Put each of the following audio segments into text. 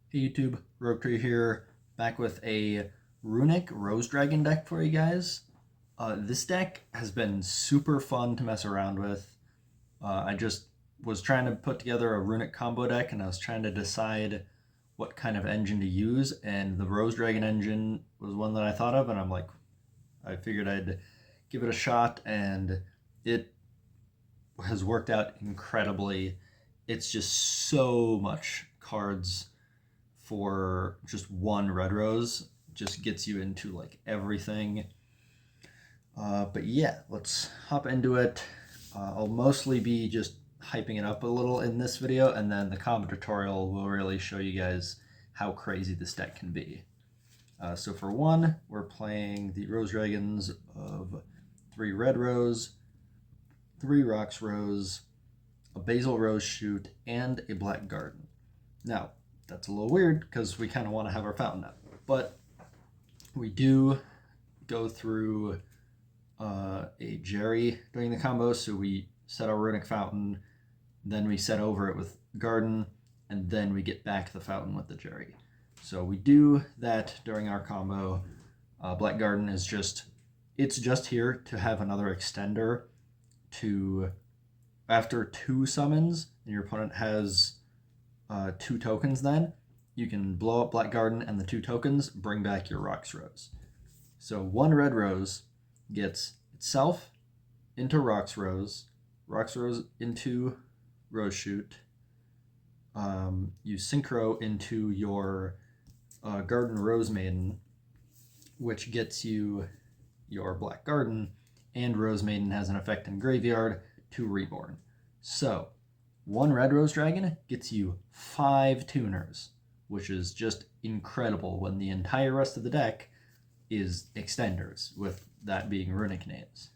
Hey YouTube, Rotary here, back with a Runick Rose Dragon deck for you guys. This deck has been super fun to mess around with. I just was trying to put together a Runick combo deck and I was trying to decide what kind of engine to use, and the Rose Dragon engine was one that I thought of, and I figured I'd give it a shot, and it has worked out incredibly. It's just so much cards for just one red rose, just gets you into like everything. But yeah, let's hop into it. I'll mostly be just hyping it up a little in this video, and then the combo tutorial will really show you guys how crazy this deck can be. So for one, we're playing the Rose Dragons of 3 red rose, 3 rocks rose, a basil rose shoot, and a black garden. Now, that's a little weird because we kind of want to have our fountain up, but we do go through a Jerry during the combo. So we set our Runick fountain, then we set over it with garden, and then we get back the fountain with the Jerry. So we do that during our combo. Black garden is it's just here to have another extender to, after 2 summons and your opponent has 2 tokens, then you can blow up Black Garden and the 2 tokens bring back your Rocks Rose. So 1 red rose gets itself into Rocks Rose into Rose Shoot. You synchro into your Garden Rose Maiden, which gets you your Black Garden, and Rose Maiden has an effect in Graveyard to Reborn. So 1 red rose dragon gets you 5 tuners, which is just incredible when the entire rest of the deck is extenders, with that being Runick names.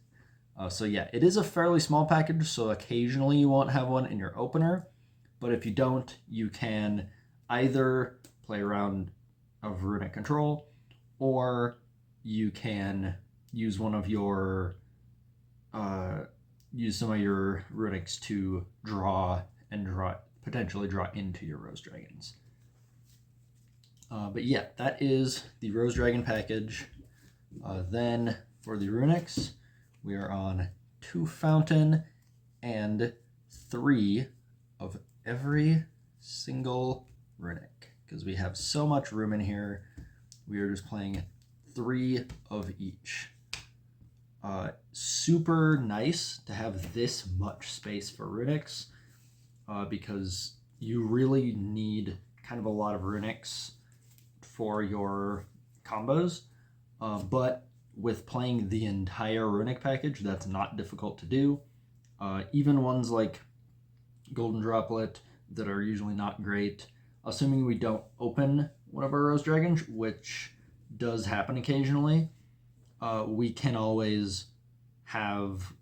So yeah, it is a fairly small package, so occasionally you won't have one in your opener, but if you don't, you can either play a round of Runick control, or you can use one of your use some of your Runicks to potentially draw into your Rose Dragons. But yeah, that is the Rose Dragon package. Then for the Runicks, we are on 2 Fountain and 3 of every single Runick, because we have so much room in here. We are just playing 3 of each. Super nice to have this much space for Runicks, because you really need kind of a lot of Runicks for your combos, but with playing the entire Runick package, that's not difficult to do. Even ones like Golden Droplet that are usually not great, assuming we don't open one of our Rose Dragons, which does happen occasionally, we can always have,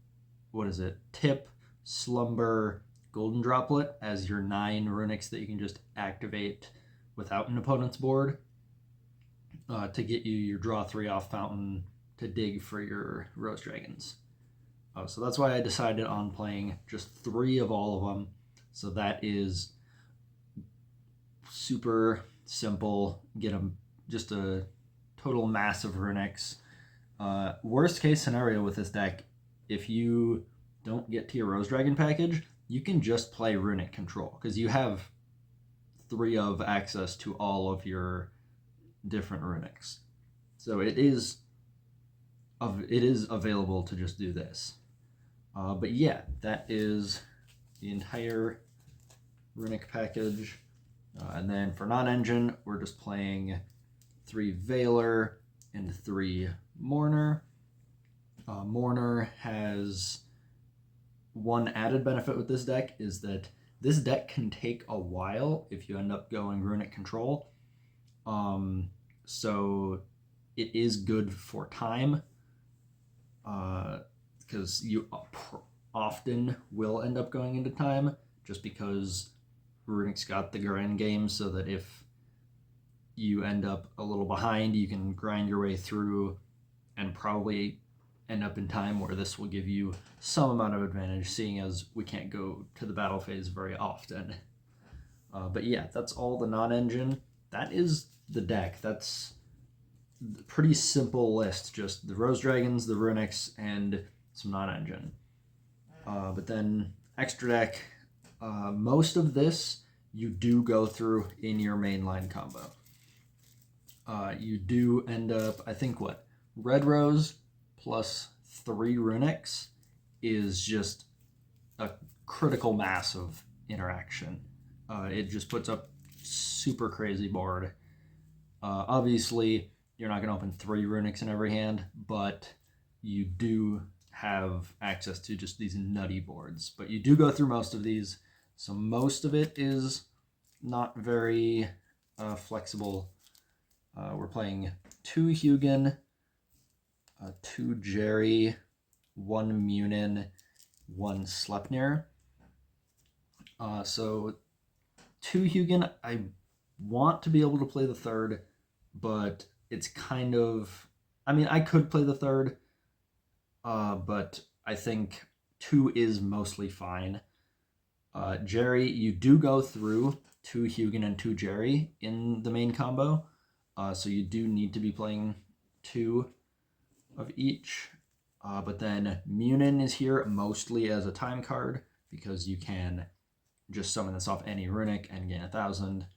Tip, Slumber, Golden Droplet as your 9 Runicks that you can just activate without an opponent's board, to get you your draw 3 off fountain to dig for your Rose Dragons. So that's why I decided on playing just 3 of all of them. So that is super simple. Get just a total mass of Runicks. Worst case scenario with this deck, if you don't get to your Rose Dragon package, you can just play Runick Control, because you have 3 of access to all of your different Runicks. So it is available to just do this. But yeah, that is the entire Runick package. And then for non-engine, we're just playing 3 Veiler and 3 Mourner. Mourner has one added benefit with this deck, is that this deck can take a while if you end up going Runick Control. So it is good for time, because you often will end up going into time, just because Runick's got the grind game, so that if you end up a little behind, you can grind your way through and probably end up in time, where this will give you some amount of advantage, seeing as we can't go to the battle phase very often. But yeah, that's all the non-engine. that is the deck. That's a pretty simple list. Just the Rose Dragons, the Runicks, and some non-engine. But then extra deck, most of this you do go through in your mainline combo. You do end up, I think, what? Red Rose plus 3 Runicks is just a critical mass of interaction. It just puts up super crazy board. Obviously, you're not going to open 3 Runicks in every hand, but you do have access to just these nutty boards. But you do go through most of these, so most of it is not very flexible. We're playing 2 Hugin, 2 Jerry, 1 Munin, 1 Sleipnir. So 2 Hugin, I want to be able to play the third, but it's kind of... I mean, I could play the third, but I think 2 is mostly fine. Jerry, you do go through 2 Hugin and 2 Jerry in the main combo, so you do need to be playing 2 of each. But then Munin is here mostly as a time card, because you can just summon this off any Runick and gain 1,000.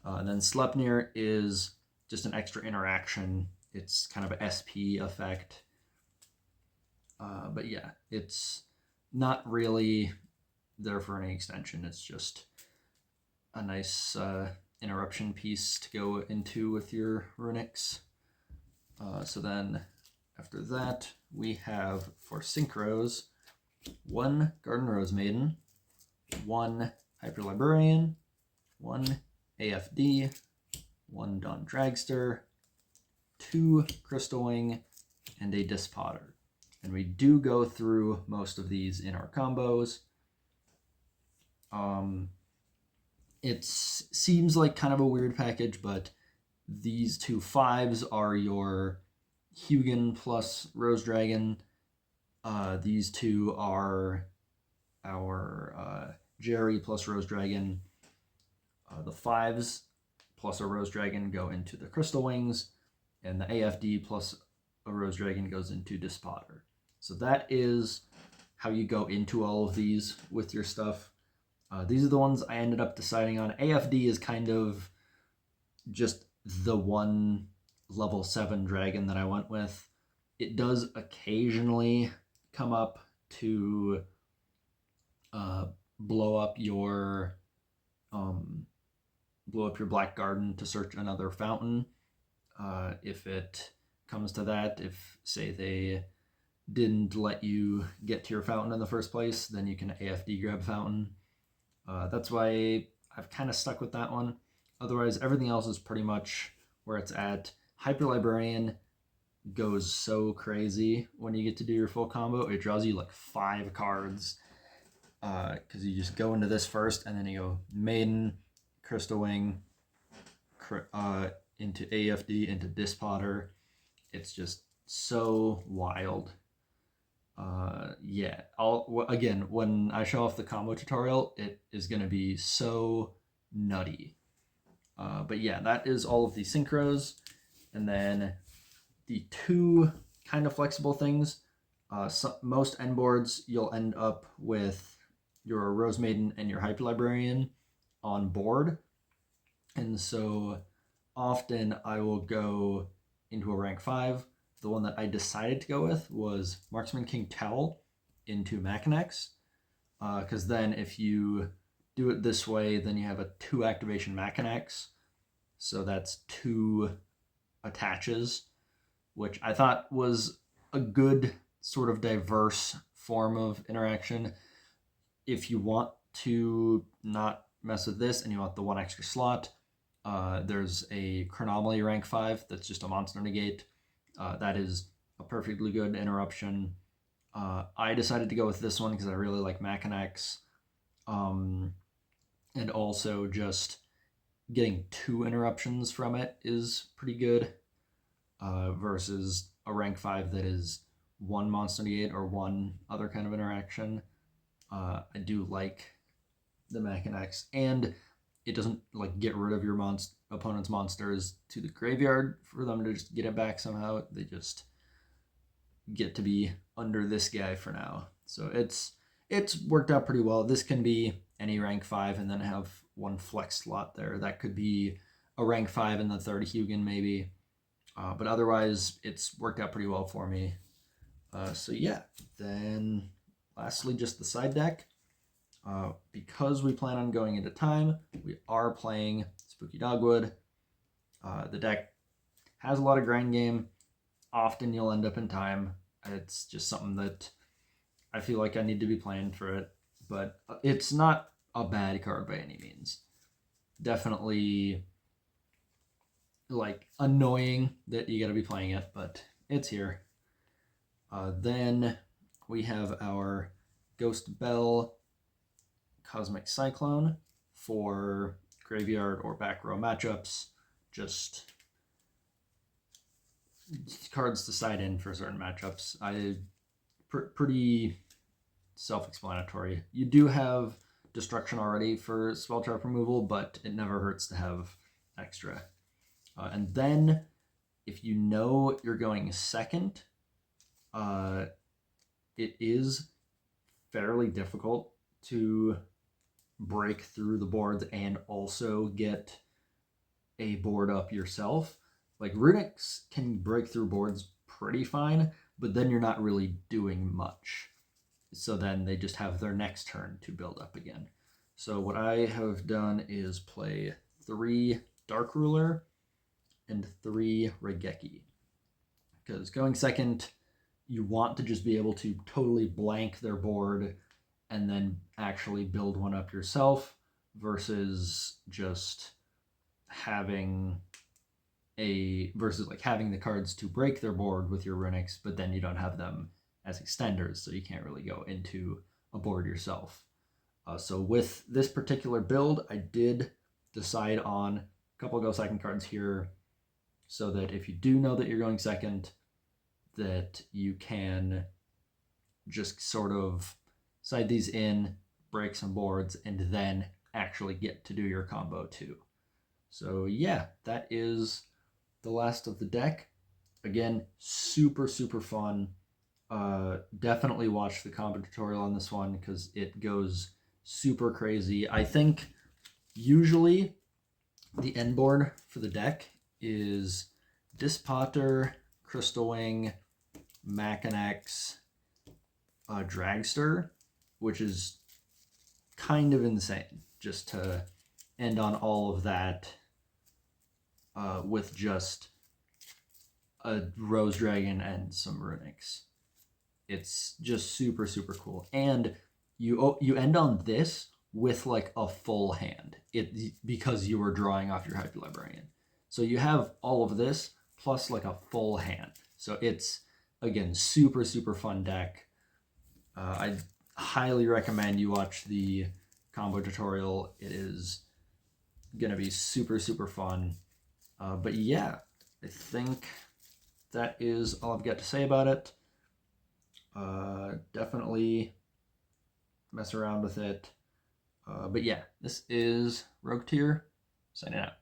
And then Sleipnir is just an extra interaction. It's kind of an SP effect. But yeah, it's not really there for any extension. It's just a nice interruption piece to go into with your Runicks. So then after that, we have for synchros 1 Garden Rose Maiden, 1 Hyper Librarian, 1 AFD, 1 Dawn Dragster, 2 Crystal Wing, and a Dispotter. And we do go through most of these in our combos. It seems like kind of a weird package, but these 2 5s are your Hugin plus Rose Dragon. These 2 are our Jerry plus Rose Dragon. The 5s plus a Rose Dragon go into the Crystal Wings, and the AFD plus a Rose Dragon goes into Dispotter. So that is how you go into all of these with your stuff. These are the ones I ended up deciding on. AFD is kind of just the one level 7 dragon that I went with. It does occasionally come up to blow up your Black Garden to search another fountain. If it comes to that, if say they didn't let you get to your fountain in the first place, then you can AFD grab fountain. That's why I've kind of stuck with that one. Otherwise, everything else is pretty much where it's at. Hyper Librarian goes so crazy when you get to do your full combo. It draws you like 5 cards, because you just go into this first, and then you go Maiden, Crystal Wing, into AFD, into Dispotter. It's just so wild. Yeah, again, when I show off the combo tutorial, it is going to be so nutty. But yeah, that is all of the synchros. And then the 2 kind of flexible things. Most end boards, you'll end up with your Rose Maiden and your Hyper Librarian on board. And so often I will go into a rank 5. The one that I decided to go with was Marksman King Tell into Machinex, because then if you do it this way, then you have a 2 activation Machinex, so that's 2 attaches, which I thought was a good sort of diverse form of interaction. If you want to not mess with this and you want the 1 extra slot, there's a Chronomaly rank 5 that's just a monster negate. That is a perfectly good interruption. I decided to go with this one because I really like Machinex. And also just getting 2 interruptions from it is pretty good, versus a rank 5 that is 1 monster negate or 1 other kind of interaction. I do like the Machinex, and it doesn't like get rid of your opponent's monsters to the graveyard for them to just get it back somehow. They just get to be under this guy for now. So it's worked out pretty well. This can be any rank 5 and then have one flex slot there. That could be a rank 5 and the third Hugin maybe. But otherwise, it's worked out pretty well for me. So yeah, then lastly, just the side deck. Because we plan on going into time, we are playing Spooky Dogwood. The deck has a lot of grind game. Often you'll end up in time. It's just something that I feel like I need to be playing for it. But it's not a bad card by any means. Definitely like annoying that you gotta be playing it, but it's here. Then we have our Ghost Bell Cosmic Cyclone for graveyard or back row matchups. Just cards to side in for certain matchups. Pretty self-explanatory. You do have destruction already for spell trap removal, but it never hurts to have extra. And then if you know you're going second, it is fairly difficult to break through the boards and also get a board up yourself. Like Runicks can break through boards pretty fine, but then you're not really doing much. So then they just have their next turn to build up again. So what I have done is play 3 Dark Ruler and 3 Regeki. Because going second, you want to just be able to totally blank their board and then actually build one up yourself versus just having having the cards to break their board with your Runicks, but then you don't have them as extenders, so you can't really go into a board yourself. So with this particular build, I did decide on a couple go second cards here so that if you do know that you're going second, that you can just sort of side these in, break some boards, and then actually get to do your combo too. So yeah, that is the last of the deck. Again, super, super fun. Definitely watch the combo tutorial on this one because it goes super crazy. I think usually the end board for the deck is Dispotter, Crystal Wing, Machinex, Dragster, which is kind of insane just to end on all of that with just a Rose Dragon and some Runicks. It's just super, super cool. And you end on this with like a full hand because you were drawing off your Hyper Librarian. So you have all of this plus like a full hand. So it's, again, super, super fun deck. I highly recommend you watch the combo tutorial. It is going to be super, super fun. But yeah, I think that is all I've got to say about it. Definitely mess around with it. But yeah, this is Rogue Tier, signing out.